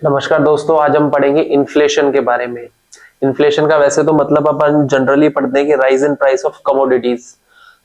नमस्कार दोस्तों, आज हम पढ़ेंगे इन्फ्लेशन के बारे में। इन्फ्लेशन का वैसे तो मतलब अपन जनरली पढ़ते हैं कि rise in price of commodities,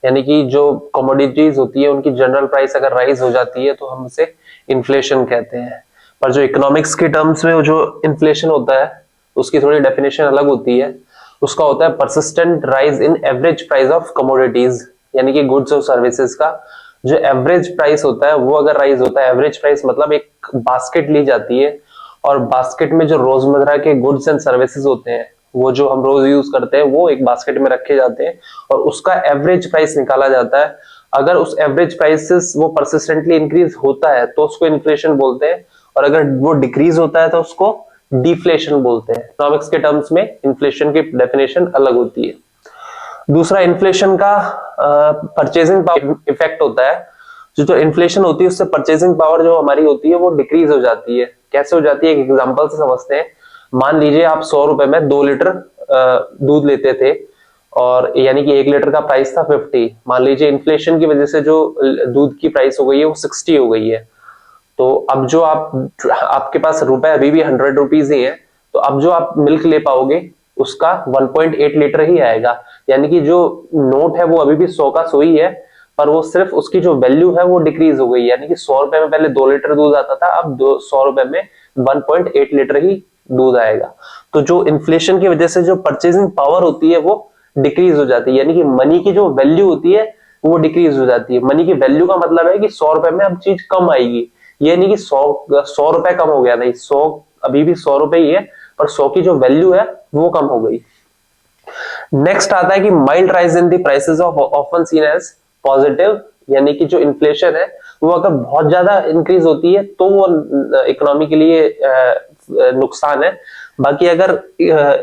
यानी कि जो कमोडिटीज होती है उनकी जनरल प्राइस अगर राइज हो जाती है तो हम उसे इन्फ्लेशन कहते हैं। पर जो इकोनॉमिक्स के टर्म्स में वो जो इन्फ्लेशन होता है उसकी थोड़ी डेफिनेशन अलग होती है। उसका होता है persistent rise in average price of commodities, यानी कि गुड्स और सर्विसेज का जो एवरेज प्राइस होता है वो अगर राइज होता है। एवरेज प्राइस मतलब एक बास्केट ली जाती है और बास्केट में जो रोजमर्रा के गुड्स एंड सर्विसेज होते हैं वो जो हम रोज यूज करते हैं वो एक बास्केट में रखे जाते हैं और उसका एवरेज प्राइस निकाला जाता है। अगर उस एवरेज प्राइसेस वो परसिस्टेंटली इंक्रीज होता है तो उसको इन्फ्लेशन बोलते हैं, और अगर वो डिक्रीज होता है तो उसको डिफ्लेशन बोलते हैं। इकोनॉमिक्स के टर्म्स में इन्फ्लेशन की डेफिनेशन अलग होती है। दूसरा, इन्फ्लेशन का परचेजिंग पावर इफेक्ट होता है। जो इन्फ्लेशन होती है उससे परचेजिंग पावर जो हमारी होती है वो डिक्रीज हो जाती है। कैसे हो जाती है, एक एग्जांपल से समझते हैं। मान लीजिए आप 100 रुपए में 2 लीटर दूध लेते थे, और यानी कि 1 लीटर का प्राइस था 50। मान लीजिए इन्फ्लेशन की वजह से जो दूध की प्राइस हो गई है वो 60 हो गई है। तो अब जो आपके पास रुपए अभी भी 100 रुपीज ही है, तो अब जो आप मिल्क ले पाओगे उसका 1.8 लीटर ही आएगा। यानी कि जो नोट है वो अभी भी 100 का 100 ही है, पर वो सिर्फ उसकी जो वैल्यू है वो डिक्रीज हो गई। यानी कि 100 रुपए में पहले 2 लीटर दूध आता था, अब 100 रुपए में 1.8 लीटर ही दूध आएगा। तो जो इन्फ्लेशन की वजह से जो परचेजिंग पावर होती है वो डिक्रीज हो जाती है, यानी कि मनी की जो वैल्यू होती है वो डिक्रीज हो जाती है। मनी की वैल्यू का मतलब है कि 100 रुपए में अब चीज कम आएगी। ये नहीं कि 100 रुपए कम हो गया, नहीं, 100 अभी भी 100 रुपए ही है, पर 100 की जो वैल्यू है वो कम हो गई। नेक्स्ट आता है कि mild rise in the prices of often seen as positive, यानी कि जो इन्फ्लेशन है वो अगर बहुत ज्यादा इंक्रीज होती है तो वो इकोनॉमी के लिए नुकसान है। बाकी अगर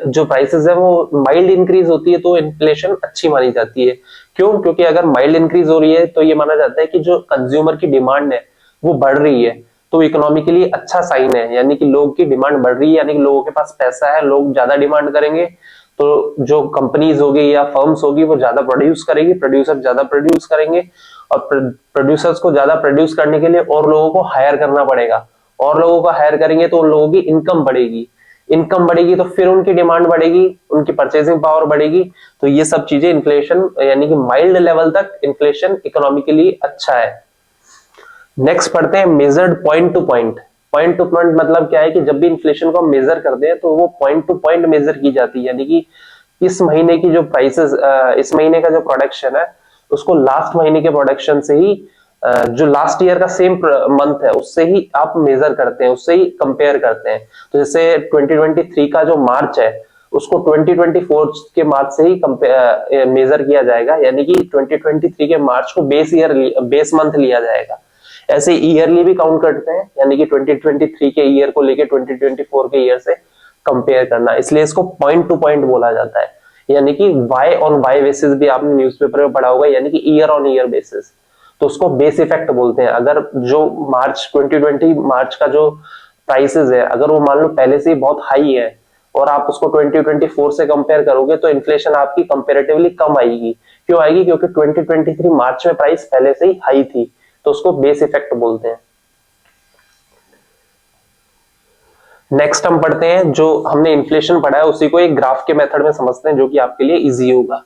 जो प्राइसेस है वो माइल्ड इंक्रीज होती है तो इन्फ्लेशन अच्छी मानी जाती है। क्यों? क्योंकि अगर माइल्ड इंक्रीज हो रही है तो ये माना जाता है कि जो कंज्यूमर की डिमांड है वो बढ़ रही है, तो इकोनॉमी के लिए अच्छा साइन है। यानी कि लोग की डिमांड बढ़ रही है, यानी कि लोगों के पास पैसा है, लोग ज्यादा डिमांड करेंगे, तो जो कंपनीज होगी या फर्म्स होगी वो ज्यादा प्रोड्यूस करेगी, प्रोड्यूसर ज्यादा प्रोड्यूस करेंगे, और प्रोड्यूसर्स को ज्यादा प्रोड्यूस करने के लिए और लोगों को हायर करना पड़ेगा। और लोगों को हायर करेंगे तो उन लोगों की इनकम बढ़ेगी, इनकम बढ़ेगी तो फिर उनकी डिमांड बढ़ेगी, उनकी परचेसिंग पावर बढ़ेगी। तो ये सब चीजें इन्फ्लेशन, यानी कि माइल्ड लेवल तक इन्फ्लेशन इकोनॉमी के लिए अच्छा है। नेक्स्ट पढ़ते हैं measured point two point. Point two point मतलब क्या है कि जब भी इन्फ्लेशन को हम मेजर करते हैं तो वो पॉइंट टू पॉइंट मेजर की जाती है। यानी कि इस महीने की जो प्राइसेस, इस महीने का जो प्रोडक्शन है उसको लास्ट महीने के प्रोडक्शन से ही, जो लास्ट ईयर का सेम मंथ है उससे ही आप मेजर करते हैं, उससे ही कंपेयर करते हैं। तो जैसे 2023 का जो मार्च है उसको 2024 के मार्च से ही मेजर किया जाएगा, यानी कि 2023 के मार्च को बेस मंथ लिया जाएगा। ऐसे ईयरली भी काउंट करते हैं, यानी कि 2023 के ईयर को लेके 2024 के ईयर से कंपेयर करना, इसलिए इसको पॉइंट टू पॉइंट बोला जाता है। यानी कि वाई ऑन वाई बेसिस भी आपने न्यूज़पेपर में पढ़ा होगा, यानी कि ईयर ऑन ईयर बेसिस, तो उसको बेस इफेक्ट बोलते हैं। अगर जो मार्च 2020 मार्च का जो प्राइसेस है अगर वो मान लो पहले से ही बहुत हाई है और आप उसको 2024 से कंपेयर करोगे तो इन्फ्लेशन आपकी कंपेरेटिवली कम आएगी। क्यों आएगी? क्योंकि 2023 मार्च में प्राइस पहले से ही हाई थी, तो उसको बेस इफेक्ट बोलते हैं। नेक्स्ट हम पढ़ते हैं, जो हमने इन्फ्लेशन पढ़ा है उसी को एक ग्राफ के मेथड में समझते हैं जो कि आपके लिए इजी होगा।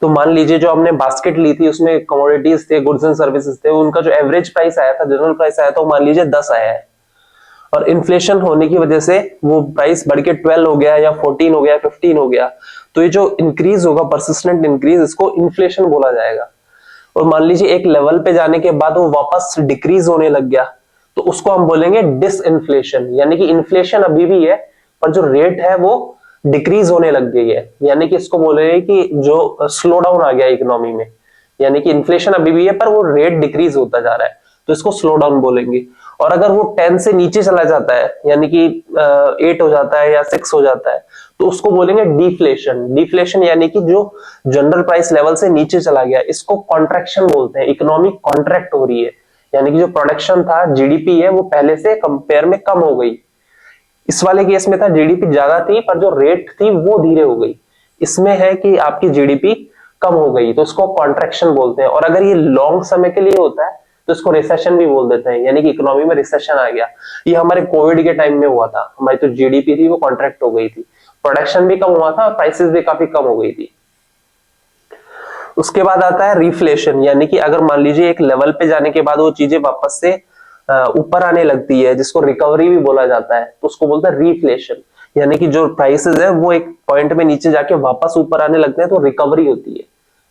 तो मान लीजिए जो हमने बास्केट ली थी उसमें कमोडिटीज थे, गुड्स एंड सर्विसेज थे, उनका जो एवरेज प्राइस आया था, जनरल प्राइस आया था, वो मान लीजिए 10 आया है, और इन्फ्लेशन होने की वजह से वो प्राइस बढ़ के 12 हो गया या 14 हो गया, 15 हो गया। तो ये जो इंक्रीज होगा, परसिस्टेंट इंक्रीज, इसको इन्फ्लेशन बोला जाएगा। और मान लीजिए एक लेवल पे जाने के बाद वो वापस डिक्रीज होने लग गया तो उसको हम बोलेंगे डिसइंफ्लेशन। यानी कि इन्फ्लेशन अभी भी है पर जो रेट है वो डिक्रीज होने लग गई है, यानी कि इसको बोलेंगे कि जो स्लो डाउन आ गया इकोनॉमी में। यानी कि इन्फ्लेशन अभी भी है पर वो रेट डिक्रीज होता जा रहा है, तो इसको स्लो डाउन बोलेंगे। और अगर वो 10 से नीचे चला जाता है, यानी कि 8 हो जाता है या 6 हो जाता है, तो उसको बोलेंगे डिफ्लेशन। डिफ्लेशन यानी कि जो जनरल प्राइस लेवल से नीचे चला गया, इसको कॉन्ट्रैक्शन बोलते हैं। इकोनॉमी कॉन्ट्रैक्ट हो रही है, यानी कि जो प्रोडक्शन था, जीडीपी है, वो पहले से कंपेयर में कम हो गई। इस वाले केस में था जीडीपी ज्यादा थी पर जो रेट थी वो धीरे हो गई। इसमें है कि आपकी जीडीपी कम हो गई, तो उसको कॉन्ट्रैक्शन बोलते हैं। और अगर ये लॉन्ग समय के लिए होता है तो इसको रिसेशन भी बोल देते हैं, यानी कि इकोनॉमी में रिसेशन आ गया। ये हमारे कोविड के टाइम में हुआ था, हमारी तो जीडीपी थी वो कॉन्ट्रैक्ट हो गई थी, प्रोडक्शन भी कम हुआ था, प्राइसेस भी काफी कम हो गई थी। उसके बाद आता है रिफ्लेशन, यानी कि अगर मान लीजिए एक लेवल पे जाने के बाद वो चीजें वापस से ऊपर आने लगती है, जिसको रिकवरी भी बोला जाता है, तो उसको बोलते हैं रिफ्लेशन। यानी कि जो प्राइसेस है वो एक पॉइंट में नीचे जाके वापस ऊपर आने लगते हैं, तो रिकवरी होती है,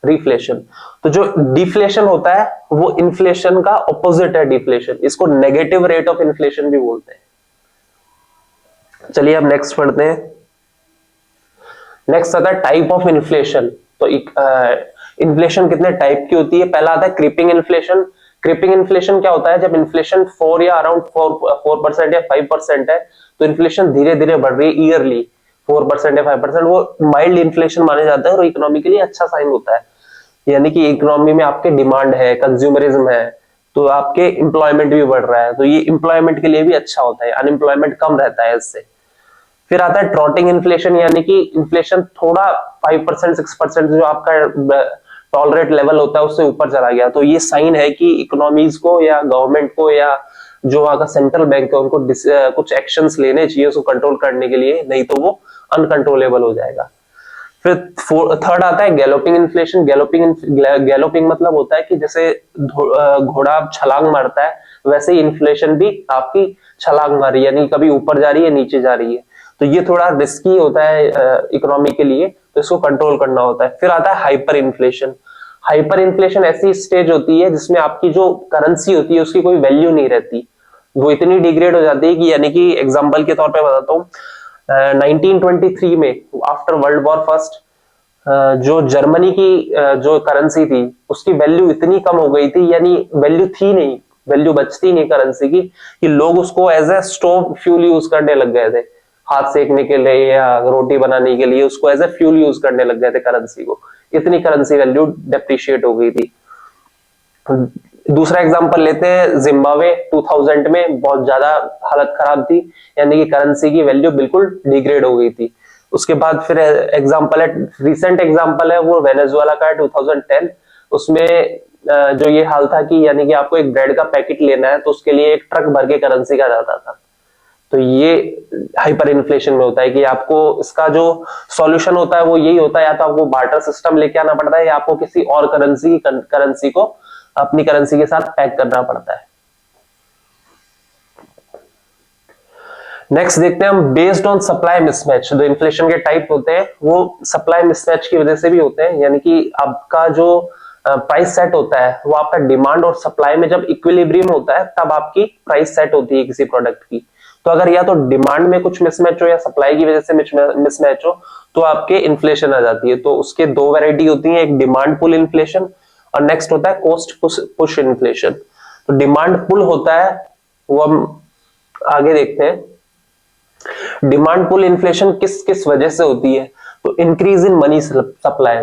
रिफ्लेशन। तो जो डिफ्लेशन होता है वो इन्फ्लेशन का ऑपोजिट है, डिफ्लेशन। इसको नेगेटिव रेट ऑफ इन्फ्लेशन भी बोलते हैं। चलिए अब नेक्स्ट पढ़ते हैं। नेक्स्ट आता है टाइप ऑफ इन्फ्लेशन। तो इन्फ्लेशन कितने टाइप की होती है? पहला आता है क्रीपिंग इन्फ्लेशन। क्रीपिंग इन्फ्लेशन क्या होता है? जब इन्फ्लेशन 4 या अराउंड 4% या 5% है, तो इन्फ्लेशन धीरे धीरे बढ़ रही है ईयरली, 4% या 5%, वो माइल्ड इन्फ्लेशन माने जाता है और इकोनॉमी के लिए अच्छा साइन होता है। यानी कि इकोनॉमी में आपके डिमांड है, कंज्यूमरिज्म है, तो आपके एम्प्लॉयमेंट भी बढ़ रहा है, तो ये एम्प्लॉयमेंट के लिए भी अच्छा होता है, अनएम्प्लॉयमेंट कम रहता है इससे। फिर आता है ट्रॉटिंग इन्फ्लेशन, यानी कि इन्फ्लेशन थोड़ा 5% 6% जो आपका टॉलरेट लेवल होता है उससे ऊपर चला गया, तो ये साइन है कि इकोनॉमीज को या गवर्नमेंट को या जो वहां का सेंट्रल बैंक है उनको कुछ एक्शंस लेने चाहिए उसको कंट्रोल करने के लिए, नहीं तो वो अनकंट्रोलेबल हो जाएगा। फिर थर्ड आता है गैलोपिंग इन्फ्लेशन। गैलोपिंग मतलब होता है कि जैसे घोड़ा छलांग मारता है, वैसे ही इन्फ्लेशन भी आपकी छलांग मार रही है, यानी कभी ऊपर जा रही है नीचे जा रही है, तो ये थोड़ा रिस्की होता है इकोनॉमी के लिए, तो इसको कंट्रोल करना होता है। फिर आता है हाइपर इन्फ्लेशन। हाइपर इन्फ्लेशन ऐसी स्टेज होती है जिसमें आपकी जो करेंसी होती है उसकी कोई वैल्यू नहीं रहती, वो इतनी डिग्रेड हो जाती है कि, यानी कि एग्जांपल के तौर पे बताता हूँ, 1923 में आफ्टर वर्ल्ड वॉर फर्स्ट जो जर्मनी की जो करेंसी थी उसकी वैल्यू इतनी कम हो गई थी, यानी वैल्यू थी नहीं, वैल्यू बचती नहीं करेंसी की, कि लोग उसको as a stove fuel use करने लग गए थे, हाथ सेकने के लिए या रोटी बनाने के लिए उसको एज ए फ्यूल यूज करने लग गए थे करेंसी को, इतनी करेंसी वैल्यू डेप्रिशिएट हो गई थी। दूसरा एग्जांपल लेते हैं, जिम्बाब्वे 2000 में बहुत ज्यादा हालत खराब थी, यानी कि करेंसी की वैल्यू बिल्कुल डिग्रेड हो गई थी। उसके बाद फिर एग्जांपल है, रिसेंट एग्जांपल है वो वेनेजुएला का है 2010, उसमें जो ये हाल था कि यानी कि आपको एक ब्रेड का पैकेट लेना है तो उसके लिए एक ट्रक भर के करेंसी का जाता था। तो ये हाइपर इन्फ्लेशन में होता है कि आपको इसका जो सॉल्यूशन होता है वो यही होता है, या तो आपको बार्टर सिस्टम लेके आना पड़ता है या आपको किसी और करेंसी को अपनी करेंसी के साथ पैक करना पड़ता है। नेक्स्ट देखते हैं हम बेस्ड ऑन सप्लाई मिसमैच। जो इन्फ्लेशन के टाइप होते हैं वो सप्लाई मिसमैच की वजह से भी होते हैं, यानी कि आपका जो प्राइस सेट होता है वो आपका डिमांड और सप्लाई में जब इक्विलिब्रियम होता है तब आपकी प्राइस सेट होती है किसी प्रोडक्ट की। तो अगर या तो डिमांड में कुछ मिसमैच हो या सप्लाई की वजह से मिसमैच हो तो आपके इन्फ्लेशन आ जाती है। तो उसके दो वैरायटी होती है, एक डिमांड पुल इन्फ्लेशन और नेक्स्ट होता है कॉस्ट पुश इन्फ्लेशन। तो डिमांड पुल होता है वो हम आगे देखते हैं। डिमांड पुल इन्फ्लेशन किस किस वजह से होती है? तो increase in money supply.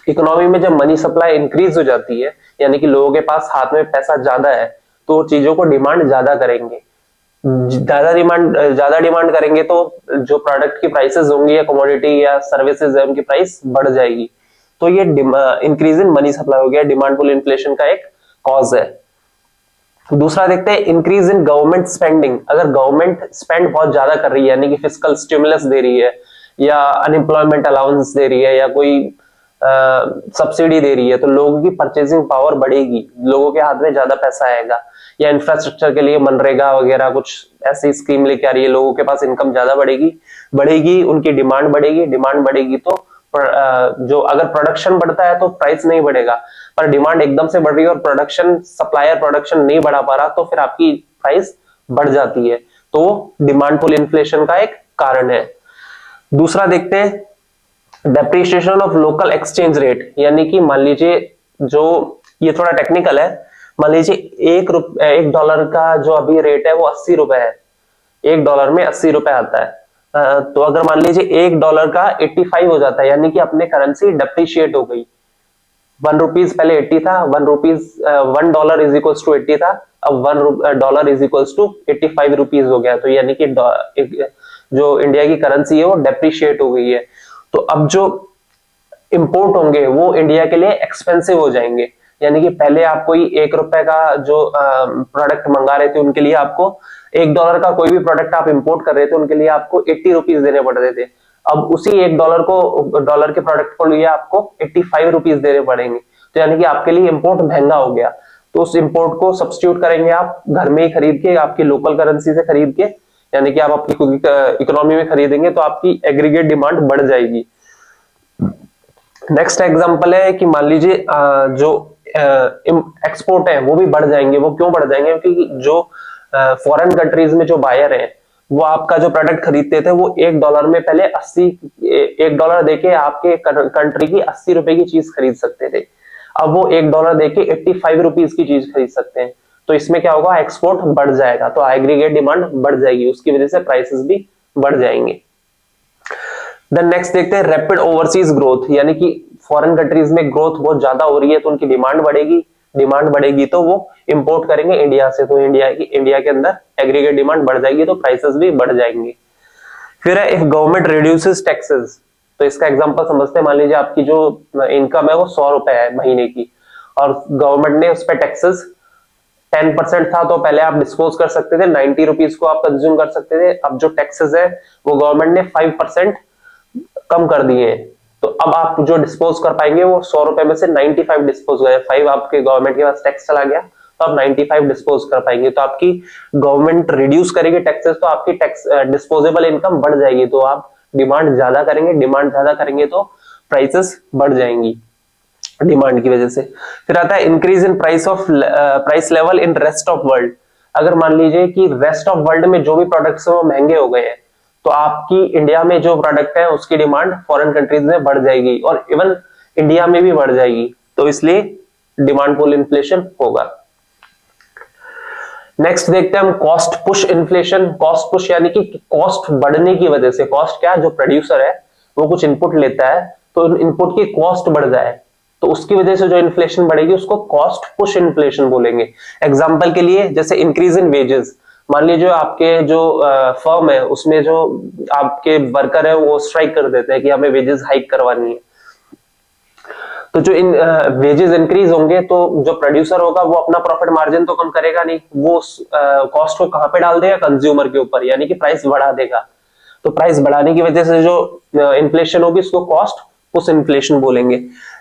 Economy में जब मनी सप्लाई इंक्रीज हो जाती है, यानी कि लोगों के पास हाथ में पैसा ज्यादा है, तो चीजों को डिमांड ज्यादा करेंगे, ज्यादा डिमांड करेंगे तो जो प्रोडक्ट की प्राइसेस होंगी या कमोडिटी या सर्विसेज है उनकी प्राइस बढ़ जाएगी। तो ये इंक्रीज इन मनी सप्लाई हो गया, डिमांड पुल इन्फ्लेशन का एक कॉज है। दूसरा देखते हैं इंक्रीज इन गवर्नमेंट स्पेंडिंग। अगर गवर्नमेंट स्पेंड बहुत ज्यादा कर रही है, यानी कि फिस्कल स्टिमुलस दे रही है या अनएम्प्लॉयमेंट अलाउंस दे रही है या कोई सब्सिडी दे रही है, तो लोगों की परचेसिंग पावर बढ़ेगी, लोगों के हाथ में ज्यादा पैसा आएगा। या इंफ्रास्ट्रक्चर के लिए मनरेगा वगैरह कुछ ऐसी स्कीम लेके आ रही है, लोगों के पास इनकम ज्यादा बढ़ेगी, उनकी डिमांड बढ़ेगी तो जो अगर प्रोडक्शन बढ़ता है तो प्राइस नहीं बढ़ेगा, पर डिमांड एकदम से बढ़ रही है और सप्लायर प्रोडक्शन नहीं बढ़ा पा रहा तो फिर आपकी प्राइस बढ़ जाती है। तो डिमांड पुल इन्फ्लेशन का एक कारण है। दूसरा देखते हैं depreciation of local exchange rate, यानी कि मान लीजिए, जो ये थोड़ा टेक्निकल है, मान लीजिए एक डॉलर का जो अभी रेट है वो 80 रुपए है, एक डॉलर में 80 रुपए आता है। तो अगर मान लीजिए एक डॉलर का 85 हो जाता है, यानी कि अपने करेंसी डेप्रिशिएट हो गई। 1 रुपीज पहले 80 था, 1 डॉलर इज इक्वल्स टू 80 था, अब 1 dollar is equals to 85 rupees हो गया। तो यानी कि जो इंडिया की करेंसी है वो डेप्रिशिएट हो गई है। तो अब जो इंपोर्ट होंगे वो इंडिया के लिए एक्सपेंसिव हो जाएंगे, यानी कि पहले आप कोई 1 रुपए का जो प्रोडक्ट मंगा रहे थे उनके लिए आपको $1 का कोई भी प्रोडक्ट आप इंपोर्ट कर रहे थे उनके लिए आपको 80 रुपीज देने पड़ रहे थे। अब उसी $1 के प्रोडक्ट को लिए आपको 85 रुपीज देने पड़ेंगे। तो यानी कि आपके लिए इंपोर्ट महंगा हो गया। तो उस इंपोर्ट को सब्स्टिट्यूट करेंगे आप घर में ही खरीद के, आपकी लोकल करेंसी से खरीद के, यानी कि आप अपनी इकोनॉमी में खरीदेंगे तो आपकी एग्रीगेट डिमांड बढ़ जाएगी। नेक्स्ट एग्जांपल है कि मान लीजिए जो एक्सपोर्ट है वो भी बढ़ जाएंगे। वो क्यों बढ़ जाएंगे? क्योंकि जो फॉरेन कंट्रीज में जो बायर है वो आपका जो प्रोडक्ट खरीदते थे वो $1 में पहले $1 देके आपके कंट्री की 80 रुपए की चीज खरीद सकते थे। अब वो $1 देके 85 रुपीज की चीज खरीद सकते हैं। तो इसमें क्या होगा? एक्सपोर्ट बढ़ जाएगा, तो एग्रीगेट डिमांड बढ़ जाएगी, उसकी वजह से प्राइसेस भी बढ़ जाएंगे। देन नेक्स्ट देखते हैं रैपिड ओवरसीज ग्रोथ, यानी कि फॉरेन कंट्रीज में ग्रोथ बहुत ज्यादा हो रही है तो उनकी डिमांड बढ़ेगी। डिमांड बढ़ेगी तो वो इंपोर्ट करेंगे इंडिया से, तो इंडिया के अंदर एग्रीगेट डिमांड बढ़ जाएगी तो प्राइसेस भी बढ़ जाएंगे। फिर है इफ गवर्नमेंट रिड्यूसेस टैक्सेस, तो इसका एग्जांपल समझते हैं। मान लीजिए आपकी जो इनकम है वो 100 रुपए है महीने की और गवर्नमेंट ने उस पर टैक्सेस 10% था, तो पहले आप डिस्पोज कर सकते थे, 90 रुपीज को आप कंज्यूम कर सकते थे। अब जो टैक्सेस है वो गवर्नमेंट ने 5% कम कर दिए हैं, तो अब आप जो डिस्पोज कर पाएंगे वो 100 रुपए में से 95 डिस्पोज हो गए। 5 आपके गवर्नमेंट के पास टैक्स चला गया तो आप 95 डिस्पोज कर पाएंगे। तो आपकी गवर्नमेंट रिड्यूस करेगी टैक्सेस तो आपकी टैक्स डिस्पोजेबल इनकम बढ़ जाएगी, तो आप डिमांड ज्यादा करेंगे। डिमांड ज्यादा करेंगे तो प्राइसेस बढ़ जाएंगी डिमांड की वजह से। फिर आता है increase in price level in rest of world. अगर मान लीजिए कि रेस्ट ऑफ वर्ल्ड में जो भी प्रोडक्ट्स हैं वो महंगे हो गए हैं तो आपकी इंडिया में जो प्रोडक्ट है उसकी डिमांड फॉरेन कंट्रीज में बढ़ जाएगी और इवन इंडिया में भी बढ़ जाएगी, तो इसलिए डिमांड पुल इन्फ्लेशन होगा। नेक्स्ट देखते हैं हम cost push inflation. Cost push यानी कि कॉस्ट बढ़ने की वजह से, कॉस्ट क्या, जो प्रोड्यूसर है वो कुछ इनपुट लेता है तो इनपुट की कॉस्ट बढ़ जाए तो उसकी वजह से जो इन्फ्लेशन बढ़ेगी उसको कॉस्ट पुश इन्फ्लेशन बोलेंगे। एग्जांपल के लिए जैसे इंक्रीज इन वेजेस, मान लीजिए आपके जो फर्म है उसमें जो आपके वर्कर है वो स्ट्राइक कर देते हैं कि हमें वेजेस हाइक करवानी है, तो जो इन वेजेस इंक्रीज होंगे तो जो प्रोड्यूसर होगा वो अपना प्रॉफिट मार्जिन तो कम करेगा नहीं, वो कॉस्ट को कहां पे डाल देगा? कंज्यूमर के ऊपर, यानी कि प्राइस बढ़ा देगा। तो प्राइस बढ़ाने की वजह से जो इन्फ्लेशन होगी उसको कॉस्ट पुश इन्फ्लेशन बोलेंगे।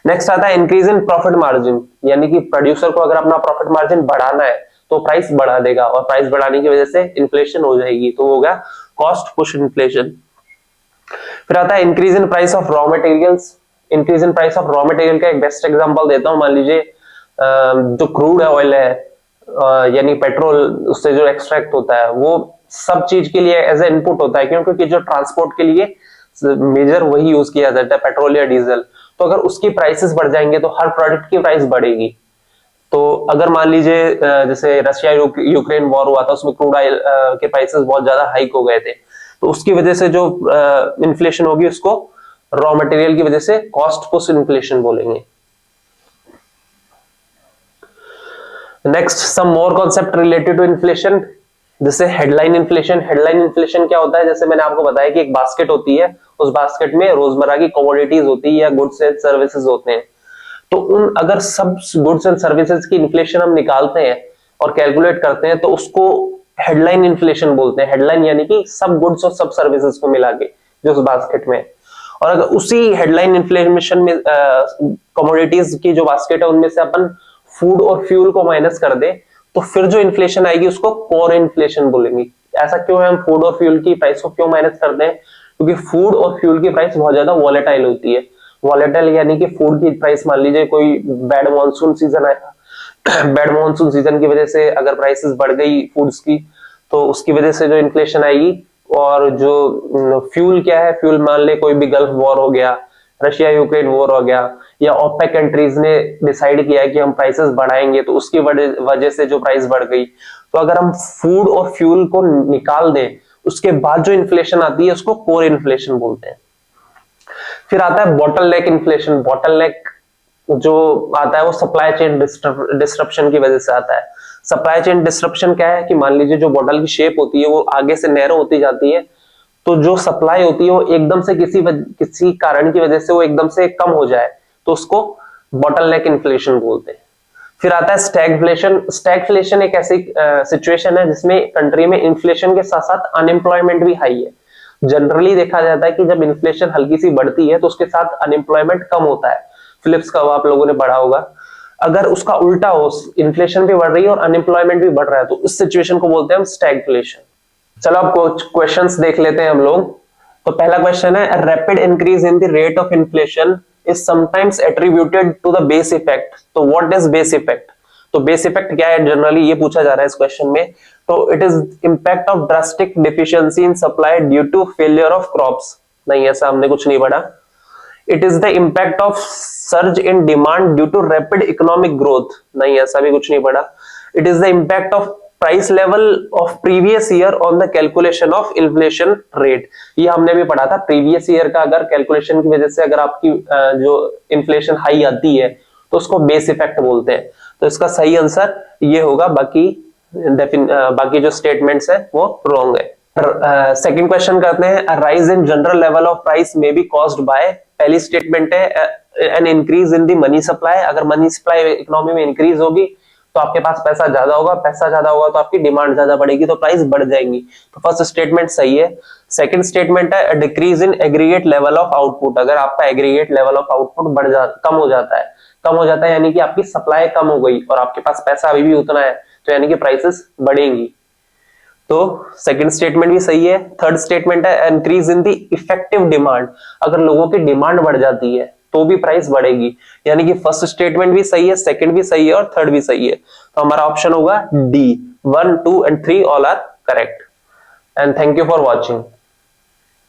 नेक्स्ट आता है इंक्रीज इन प्रॉफिट मार्जिन, यानी कि प्रोड्यूसर को अगर अपना प्रॉफिट मार्जिन बढ़ाना है तो प्राइस बढ़ा देगा और प्राइस बढ़ाने की वजह से इन्फ्लेशन हो जाएगी, तो होगा कॉस्ट पुश इन्फ्लेशन। फिर आता है increase in price of raw materials. Increase in price of raw material का एक बेस्ट एग्जांपल देता हूं। मान लीजिए जो क्रूड ऑयल है यानी पेट्रोल, उससे जो एक्सट्रैक्ट होता है वो सब चीज के लिए एज ए इनपुट होता है, क्योंकि जो ट्रांसपोर्ट के लिए मेजर वही यूज किया जाता है, पेट्रोल या डीजल। तो अगर उसकी प्राइसेस बढ़ जाएंगे तो हर प्रोडक्ट की प्राइस बढ़ेगी। तो अगर मान लीजिए जैसे रशिया यूक्रेन वॉर हुआ था उसमें क्रूड ऑयल के प्राइसेस बहुत ज्यादा हाइक हो गए थे, तो उसकी वजह से जो इन्फ्लेशन होगी उसको रॉ मटेरियल की वजह से कॉस्ट पुश इन्फ्लेशन बोलेंगे। Next some more concept related to inflation, जैसे हेडलाइन इन्फ्लेशन। हेडलाइन इन्फ्लेशन क्या होता है? जैसे मैंने आपको बताया कि एक बास्केट होती है, उस बास्केट में रोजमर्रा की कमोडिटीज होती है या गुड्स एंड सर्विसेज होते हैं, तो उन अगर सब गुड्स एंड सर्विसेज की इन्फ्लेशन हम निकालते हैं और कैलकुलेट करते हैं तो उसको हेडलाइन इन्फ्लेशन बोलते हैं। हेडलाइन यानी कि सब गुड्स और सब सर्विसेज को मिला के जो उस बास्केट में, और अगर उसी हेडलाइन इन्फ्लेशन में कमोडिटीज की जो बास्केट है उनमें से अपन फूड और फ्यूल को माइनस कर दे तो फिर जो इन्फ्लेशन आएगी उसको कोर इन्फ्लेशन बोलेंगे। ऐसा क्यों है? हम फूड और फ्यूल की प्राइस को क्यों माइनस करते हैं? क्योंकि फूड और फ्यूल की प्राइस बहुत ज्यादा वॉलेटाइल होती है। वॉलेटाइल यानी कि फूड की प्राइस, मान लीजिए कोई बैड मॉनसून सीजन आया, बैड मॉनसून सीजन की वजह से अगर प्राइसेस बढ़ गई फूड्स की तो उसकी वजह से जो इन्फ्लेशन आएगी। और जो फ्यूल क्या है, फ्यूल मान ले कोई भी गल्फ वॉर हो गया, रशिया यूक्रेन वॉर हो गया, या ओपेक कंट्रीज ने डिसाइड किया है कि हम प्राइसेस बढ़ाएंगे तो उसकी वजह से जो प्राइस बढ़ गई। तो अगर हम फूड और फ्यूल को निकाल दें उसके बाद जो इन्फ्लेशन आती है उसको कोर इन्फ्लेशन बोलते हैं। फिर आता है बॉटल नेक इन्फ्लेशन। बॉटल नेक जो आता है वो सप्लाई चेन डिस्ट्रप्शन की वजह से आता है। सप्लाई चेन डिस्ट्रप्शन क्या है कि मान लीजिए जो बॉटल की शेप होती है वो आगे से नैरो होती जाती है, तो जो सप्लाई होती है वो एकदम से किसी कारण की वजह से वो एकदम से कम हो जाए तो उसको बॉटल नेक इन्फ्लेशन बोलते हैं। फिर आता है स्टैगफ्लेशन। स्टैगफ्लेशन एक ऐसी सिचुएशन है जिसमें कंट्री में इन्फ्लेशन के साथ साथ अनएम्प्लॉयमेंट भी हाई है। जनरली देखा जाता है कि जब इन्फ्लेशन हल्की सी बढ़ती है तो उसके साथ अनएम्प्लॉयमेंट कम होता है। फिलिप्स कर्व आप लोगों ने पढ़ा होगा। अगर उसका उल्टा हो, इन्फ्लेशन भी बढ़ रही है और अनएम्प्लॉयमेंट भी बढ़ रहा है, तो इस सिचुएशन को बोलते हैं हम स्टैगफ्लेशन। चलो अब कुछ क्वेश्चंस देख लेते हैं हम लोग। तो पहला क्वेश्चन है, rapid increase in the rate of inflation is sometimes attributed to the base effect. तो व्हाट इज बेस इफेक्ट? तो बेस इफेक्ट क्या है, जनरली ये पूछा जा रहा है इस क्वेश्चन में। तो it is impact of drastic deficiency in supply due to failure of crops. नहीं, ऐसा हमने कुछ नहीं पढ़ा। It is the impact of surge in demand due to rapid economic growth. नहीं, ऐसा भी कुछ नहीं पढ़ा। It is the impact of price level of previous year on the calculation of inflation rate. ये हमने भी पढ़ा था। प्रीवियस ईयर का अगर कैलकुलेशन की वजह से अगर आपकी जो इन्फ्लेशन हाई आती है तो उसको बेस इफेक्ट बोलते हैं। तो इसका सही आंसर ये होगा, बाकी जो स्टेटमेंट्स है वो रॉन्ग है। सेकंड क्वेश्चन करते हैं, rise in general level of price may be caused by. पहली स्टेटमेंट है an increase in the money supply. अगर मनी सप्लाई इकोनॉमी में इंक्रीज होगी तो आपके पास पैसा ज्यादा होगा, पैसा ज्यादा होगा तो आपकी डिमांड ज्यादा बढ़ेगी, तो प्राइस बढ़ जाएंगी। तो फर्स्ट स्टेटमेंट सही है। सेकंड स्टेटमेंट है, decrease in aggregate level of output. अगर आपका एग्रीगेट लेवल ऑफ आउटपुट कम हो जाता है यानी कि आपकी सप्लाई कम हो गई और आपके पास पैसा अभी भी उतना है, तो यानी कि प्राइसेस बढ़ेंगी। तो सेकंड स्टेटमेंट भी सही है। थर्ड स्टेटमेंट है, increase in the effective demand. अगर लोगों की डिमांड बढ़ जाती है तो भी प्राइस बढ़ेगी, यानी कि फर्स्ट स्टेटमेंट भी सही है, सेकंड भी सही है और थर्ड भी सही है। तो हमारा ऑप्शन होगा D. 1, 2 and 3 all are correct. And thank you for watching.